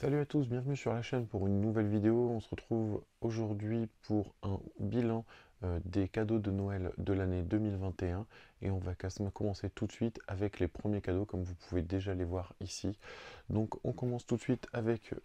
Salut à tous, bienvenue sur la chaîne pour une nouvelle vidéo. On se retrouve aujourd'hui pour un bilan des cadeaux de Noël de l'année 2021 et on va commencer tout de suite avec les premiers cadeaux comme vous pouvez déjà les voir ici. Donc on commence tout de suite avec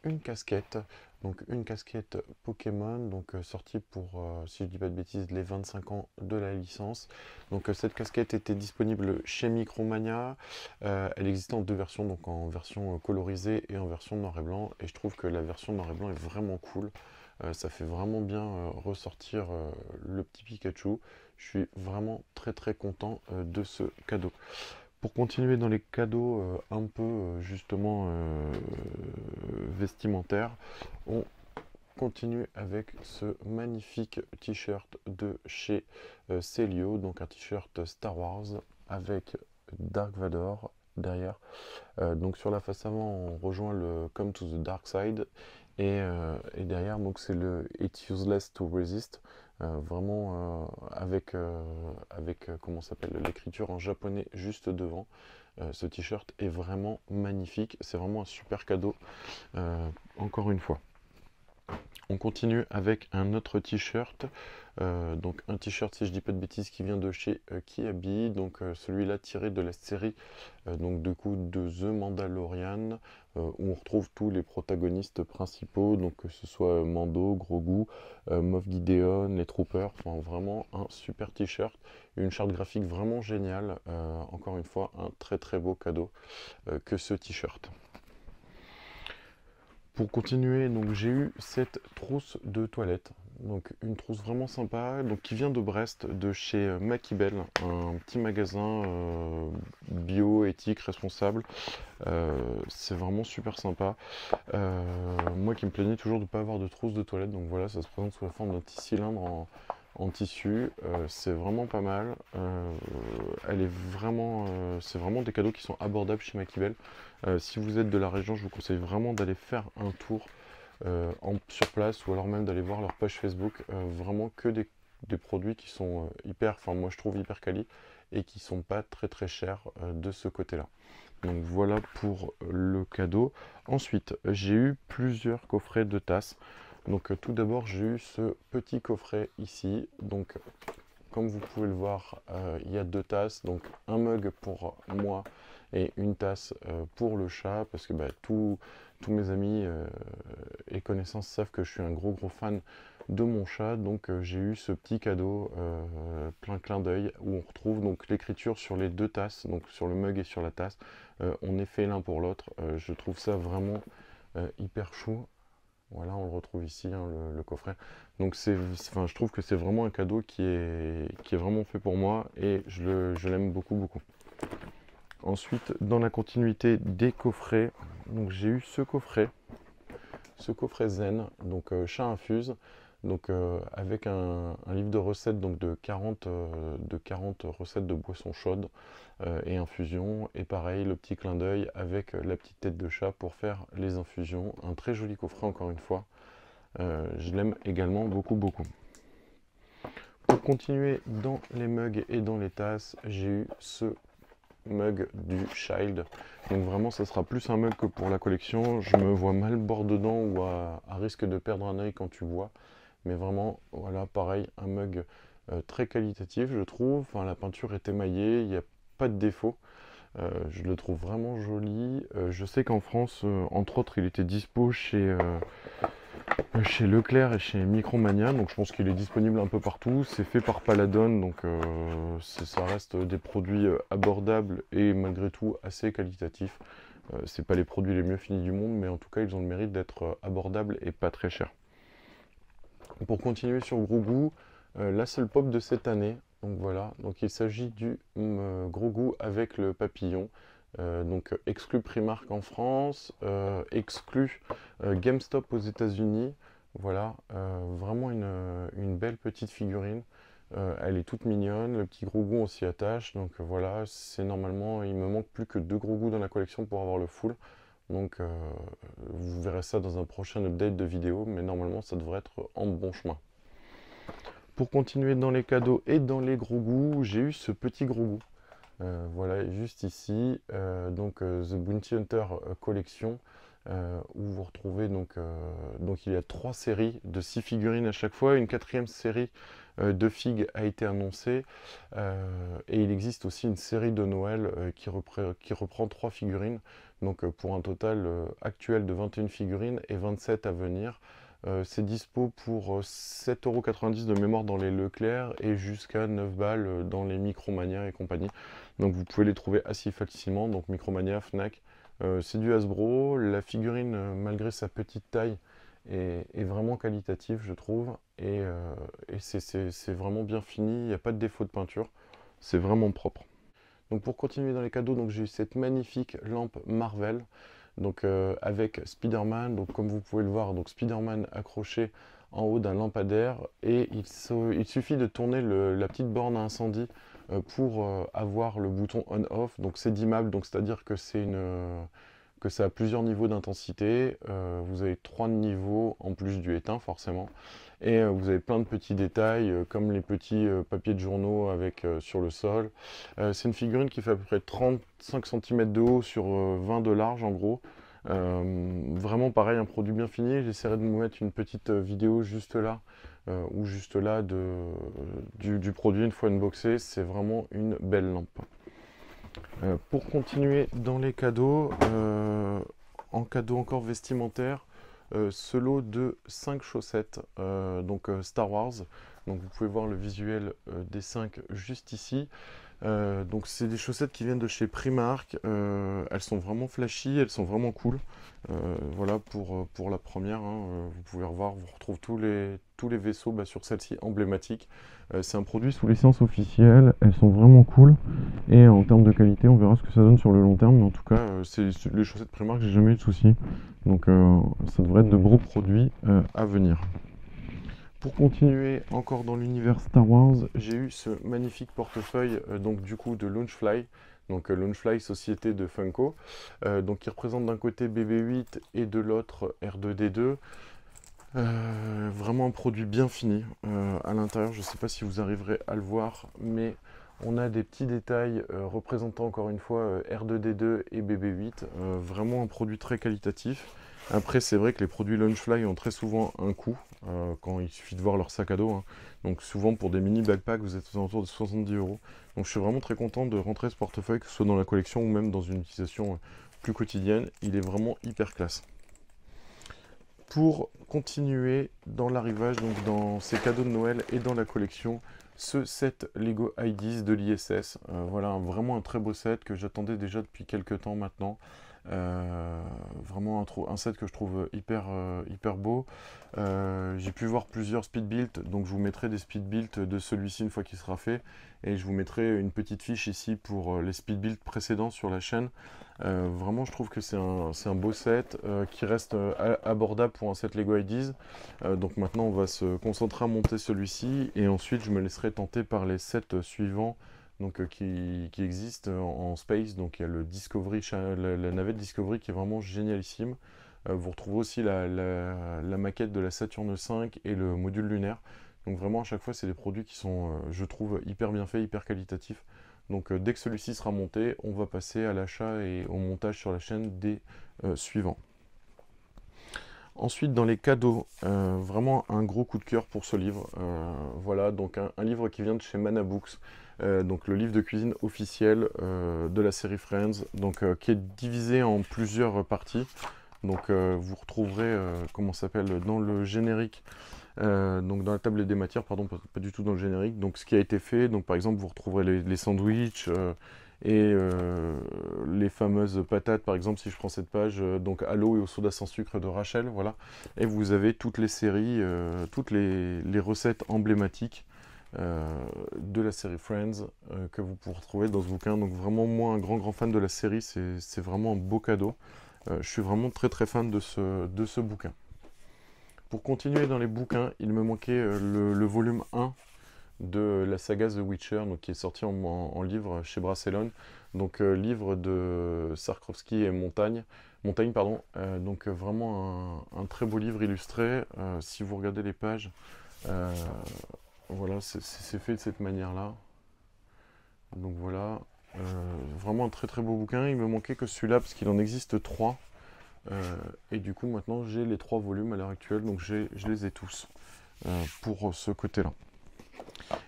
une casquette, donc une casquette Pokémon, donc sortie pour, si je dis pas de bêtises, les 25 ans de la licence. Donc cette casquette était disponible chez Micromania. Elle existe en deux versions, donc en version colorisée et en version noir et blanc. Et je trouve que la version noir et blanc est vraiment cool. Ça fait vraiment bien ressortir le petit Pikachu. Je suis vraiment très content de ce cadeau. Pour continuer dans les cadeaux un peu justement vestimentaires, on continue avec ce magnifique t-shirt de chez Celio, donc un t-shirt Star Wars avec Dark Vador derrière. Donc sur la face avant, on rejoint le Come to the Dark Side et derrière, donc c'est le It's Useless to Resist, vraiment avec comment s'appelle l'écriture en japonais juste devant. Ce t-shirt est vraiment magnifique, c'est vraiment un super cadeau, encore une fois. On continue avec un autre t-shirt, donc un t-shirt si je dis pas de bêtises qui vient de chez Kiabi, donc celui-là tiré de la série donc du coup de The Mandalorian, où on retrouve tous les protagonistes principaux, donc que ce soit Mando, Grogu, Moff Gideon, les Troopers, enfin vraiment un super t-shirt, une charte graphique vraiment géniale, encore une fois un très beau cadeau que ce t-shirt. Pour continuer, donc j'ai eu cette trousse de toilette, donc une trousse vraiment sympa, donc qui vient de Brest, de chez Makibel, un petit magasin bio, éthique, responsable. C'est vraiment super sympa. Moi qui me plaignais toujours de ne pas avoir de trousse de toilette, donc voilà, ça se présente sous la forme d'un petit cylindre en tissu, c'est vraiment pas mal. Elle est vraiment, c'est vraiment des cadeaux qui sont abordables chez Makibel. Si vous êtes de la région, je vous conseille vraiment d'aller faire un tour sur place ou alors même d'aller voir leur page Facebook. Vraiment que des produits qui sont hyper, enfin moi je trouve hyper quali et qui sont pas très chers de ce côté-là. Donc voilà pour le cadeau. Ensuite, j'ai eu plusieurs coffrets de tasses. Donc tout d'abord, j'ai eu ce petit coffret ici. Donc comme vous pouvez le voir, il y a deux tasses. Donc un mug pour moi et une tasse pour le chat. Parce que tous mes amis et connaissances savent que je suis un gros fan de mon chat. Donc j'ai eu ce petit cadeau plein clin d'œil où on retrouve donc l'écriture sur les deux tasses, donc sur le mug et sur la tasse. On est fait l'un pour l'autre. Je trouve ça vraiment hyper chou. Voilà, on le retrouve ici, hein, le coffret. Donc enfin, je trouve que c'est vraiment un cadeau qui est vraiment fait pour moi et je l'aime beaucoup. Ensuite, dans la continuité des coffrets, donc j'ai eu ce coffret Zen, donc chat infuse, donc avec un livre de recettes donc de 40 recettes de boissons chaudes et infusions, et pareil le petit clin d'œil avec la petite tête de chat pour faire les infusions. Un très joli coffret encore une fois, je l'aime également beaucoup. Pour continuer dans les mugs et dans les tasses, j'ai eu ce mug du Child. Donc vraiment ça sera plus un mug que pour la collection. Je me vois mal bord dedans ou à risque de perdre un œil quand tu vois. Mais vraiment, voilà, pareil, un mug très qualitatif, je trouve. Enfin, la peinture est émaillée, il n'y a pas de défaut. Je le trouve vraiment joli. Je sais qu'en France, entre autres, il était dispo chez Leclerc et chez Micromania, donc je pense qu'il est disponible un peu partout. C'est fait par Paladon, donc ça reste des produits abordables et malgré tout assez qualitatifs. C'est pas les produits les mieux finis du monde, mais en tout cas ils ont le mérite d'être abordables et pas très chers. Pour continuer sur Grogu, la seule pop de cette année, donc voilà, donc il s'agit du Grogu avec le papillon. Donc exclu Primark en France, exclu GameStop aux États-Unis. Voilà, vraiment une belle petite figurine. Elle est toute mignonne, le petit Grogu on s'y attache. Donc voilà, c'est normalement, il me manque plus que 2 Grogu dans la collection pour avoir le full. Donc vous verrez ça dans un prochain update de vidéo, mais normalement ça devrait être en bon chemin. Pour continuer dans les cadeaux et dans les Grogu, j'ai eu ce petit Grogu. Voilà, juste ici, donc The Bounty Hunter Collection. où vous retrouvez donc il y a 3 séries de 6 figurines à chaque fois. Une 4e série de figues a été annoncée. Et il existe aussi une série de Noël qui reprend 3 figurines. Donc pour un total actuel de 21 figurines et 27 à venir. C'est dispo pour 7,90 € de mémoire dans les Leclerc et jusqu'à 9 balles dans les Micromania et compagnie. Donc vous pouvez les trouver assez facilement. Donc Micromania, Fnac. C'est du Hasbro. La figurine, malgré sa petite taille, est vraiment qualitative, je trouve. Et c'est vraiment bien fini. Il n'y a pas de défaut de peinture. C'est vraiment propre. Donc pour continuer dans les cadeaux, donc j'ai eu cette magnifique lampe Marvel. Donc avec Spider-Man, donc comme vous pouvez le voir, donc Spider-Man accroché en haut d'un lampadaire et il suffit de tourner la petite borne à incendie pour avoir le bouton on-off. Donc c'est dimmable, donc c'est-à-dire que que ça a plusieurs niveaux d'intensité. Vous avez 3 niveaux en plus du éteint forcément. Et vous avez plein de petits détails comme les petits papiers de journaux avec sur le sol. C'est une figurine qui fait à peu près 35 cm de haut sur 20 de large en gros. Vraiment pareil, un produit bien fini. J'essaierai de vous mettre une petite vidéo juste là ou juste là du produit une fois unboxé. C'est vraiment une belle lampe. Pour continuer dans les cadeaux, en cadeau encore vestimentaire, ce lot de 5 chaussettes, Star Wars. Donc vous pouvez voir le visuel des 5 juste ici. Donc c'est des chaussettes qui viennent de chez Primark. Elles sont vraiment flashy, elles sont vraiment cool. Voilà pour la première, hein. Vous pouvez revoir, vous retrouvez tous les vaisseaux sur celle-ci emblématique. C'est un produit sous licence officielle, elles sont vraiment cool. Et en termes de qualité, on verra ce que ça donne sur le long terme. Mais en tout cas, c'est les chaussettes Primark, j'ai jamais eu de soucis. Donc ça devrait être de gros produits à venir. Pour continuer encore dans l'univers Star Wars, j'ai eu ce magnifique portefeuille donc du coup de Launchfly. Donc Launchfly, société de Funko, donc qui représente d'un côté BB-8 et de l'autre R2-D2. Vraiment un produit bien fini à l'intérieur. Je ne sais pas si vous arriverez à le voir, mais on a des petits détails représentant encore une fois R2-D2 et BB-8. Vraiment un produit très qualitatif. Après, c'est vrai que les produits Launchfly ont très souvent un coût quand il suffit de voir leur sac à dos, hein. Donc souvent pour des mini backpacks, vous êtes aux alentours de 70 €. Donc je suis vraiment très content de rentrer ce portefeuille, que ce soit dans la collection ou même dans une utilisation plus quotidienne. Il est vraiment hyper classe. Pour continuer dans l'arrivage, donc dans ces cadeaux de Noël et dans la collection, ce set Lego IDs de l'ISS. Voilà, vraiment un très beau set que j'attendais déjà depuis quelques temps maintenant. Vraiment un set que je trouve hyper beau. J'ai pu voir plusieurs speed builds, donc je vous mettrai des speed builds de celui-ci une fois qu'il sera fait. Et je vous mettrai une petite fiche ici pour les speed builds précédents sur la chaîne. Vraiment, je trouve que c'est un beau set qui reste abordable pour un set Lego IDs. Donc maintenant, on va se concentrer à monter celui-ci et ensuite, je me laisserai tenter par les sets suivants donc, qui existent en space. Donc il y a le Discovery, la navette Discovery qui est vraiment génialissime. Vous retrouvez aussi la maquette de la Saturne V et le module lunaire. Donc vraiment à chaque fois c'est des produits qui sont, je trouve, hyper bien faits, hyper qualitatifs. Donc dès que celui-ci sera monté, on va passer à l'achat et au montage sur la chaîne des suivants. Ensuite, dans les cadeaux, vraiment un gros coup de cœur pour ce livre. Voilà, donc un livre qui vient de chez Mana Books, donc le livre de cuisine officiel de la série Friends, donc qui est divisé en plusieurs parties. Donc vous retrouverez, comment ça s'appelle, dans le générique, donc dans la table des matières, pardon, pas du tout dans le générique, donc ce qui a été fait. Donc par exemple, vous retrouverez les sandwichs et les fameuses patates, par exemple, si je prends cette page, donc à l'eau et au soda sans sucre de Rachel, voilà. Et vous avez toutes les séries, toutes les recettes emblématiques de la série Friends que vous pourrez retrouver dans ce bouquin. Donc vraiment, moi, un grand fan de la série, c'est vraiment un beau cadeau. Je suis vraiment très fan de ce bouquin. Pour continuer dans les bouquins, il me manquait le volume 1 de la saga The Witcher, donc, qui est sorti en livre chez Brasselone. Donc livre de Sarkowski et Montaigne, pardon. Donc vraiment un très beau livre illustré. Si vous regardez les pages, voilà, c'est fait de cette manière-là. Donc voilà, vraiment un très beau bouquin. Il me manquait que celui-là, parce qu'il en existe 3. Et du coup, maintenant, j'ai les 3 volumes à l'heure actuelle, donc je les ai tous pour ce côté-là.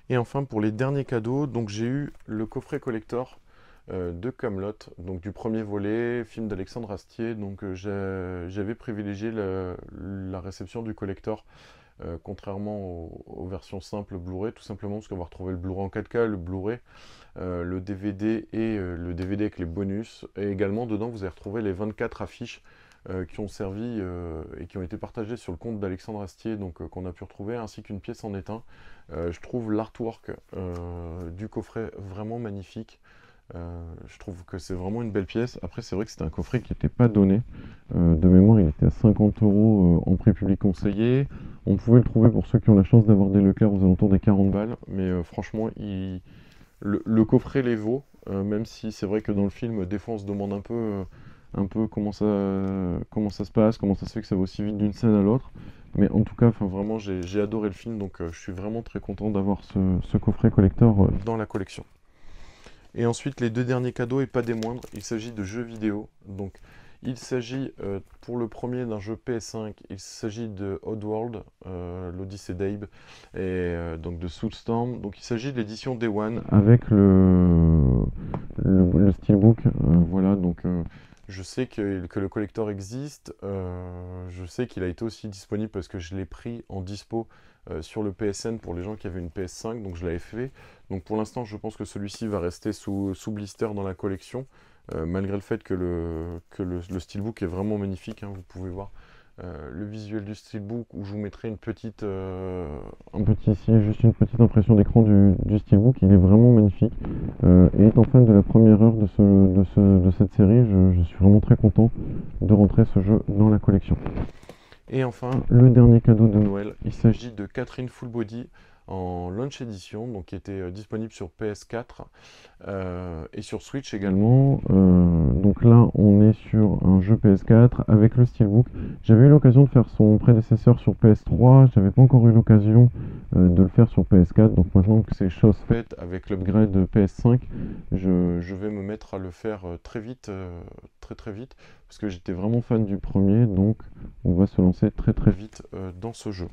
Et enfin, pour les derniers cadeaux, donc j'ai eu le coffret collector de Kaamelott, donc du premier volet, film d'Alexandre Astier. Donc j'avais privilégié la réception du collector, contrairement aux versions simples Blu-ray, tout simplement parce qu'on va retrouver le Blu-ray en 4K, le Blu-ray, le DVD et le DVD avec les bonus. Et également, dedans, vous allez retrouver les 24 affiches qui ont servi et qui ont été partagées sur le compte d'Alexandre Astier, donc qu'on a pu retrouver, ainsi qu'une pièce en étain. Je trouve l'artwork du coffret vraiment magnifique. Je trouve que c'est vraiment une belle pièce. Après, c'est vrai que c'était un coffret qui n'était pas donné. De mémoire, il était à 50 € en prix public conseillé. On pouvait le trouver pour ceux qui ont la chance d'avoir des Leclerc aux alentours des 40 balles. Mais franchement, le coffret les vaut. Même si c'est vrai que dans le film, des fois, on se demande un peu comment ça se passe, comment ça se fait que ça va aussi vite d'une scène à l'autre. Mais en tout cas, enfin, vraiment, j'ai adoré le film. Donc je suis vraiment très content d'avoir ce coffret collector dans la collection. Et ensuite, les 2 derniers cadeaux, et pas des moindres, il s'agit de jeux vidéo. Donc, il s'agit pour le premier d'un jeu PS5, il s'agit de Oddworld, l'Odyssée d'Abe, et donc de Soulstorm. Donc, il s'agit de l'édition Day One avec le steelbook. Voilà, donc je sais que le collector existe, je sais qu'il a été aussi disponible parce que je l'ai pris en dispo sur le PSN pour les gens qui avaient une PS5, donc je l'avais fait. Donc pour l'instant, je pense que celui-ci va rester sous blister dans la collection, malgré le fait que le steelbook est vraiment magnifique, hein. Vous pouvez voir le visuel du steelbook, où je vous mettrai une petite, juste une petite impression d'écran du steelbook. Il est vraiment magnifique. Et étant fan de la première heure de cette série, je suis vraiment très content de rentrer ce jeu dans la collection. Et enfin, le dernier cadeau de Noël, il s'agit de Catherine Full Body en launch edition, donc qui était disponible sur PS4 et sur Switch également. Donc là, on est sur un jeu PS4 avec le steelbook. J'avais eu l'occasion de faire son prédécesseur sur PS3, j'avais pas encore eu l'occasion de le faire sur PS4. Donc maintenant que c'est chose faite avec l'upgrade PS5, je vais me mettre à le faire très vite, très vite, parce que j'étais vraiment fan du premier, donc on va se lancer très vite dans ce jeu.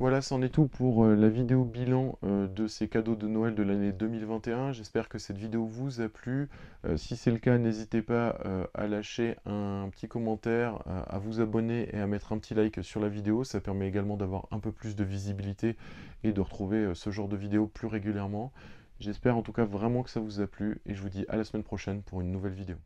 Voilà, c'en est tout pour la vidéo bilan de ces cadeaux de Noël de l'année 2021. J'espère que cette vidéo vous a plu. Si c'est le cas, n'hésitez pas à lâcher un petit commentaire, à vous abonner et à mettre un petit like sur la vidéo. Ça permet également d'avoir un peu plus de visibilité et de retrouver ce genre de vidéos plus régulièrement. J'espère en tout cas vraiment que ça vous a plu et je vous dis à la semaine prochaine pour une nouvelle vidéo.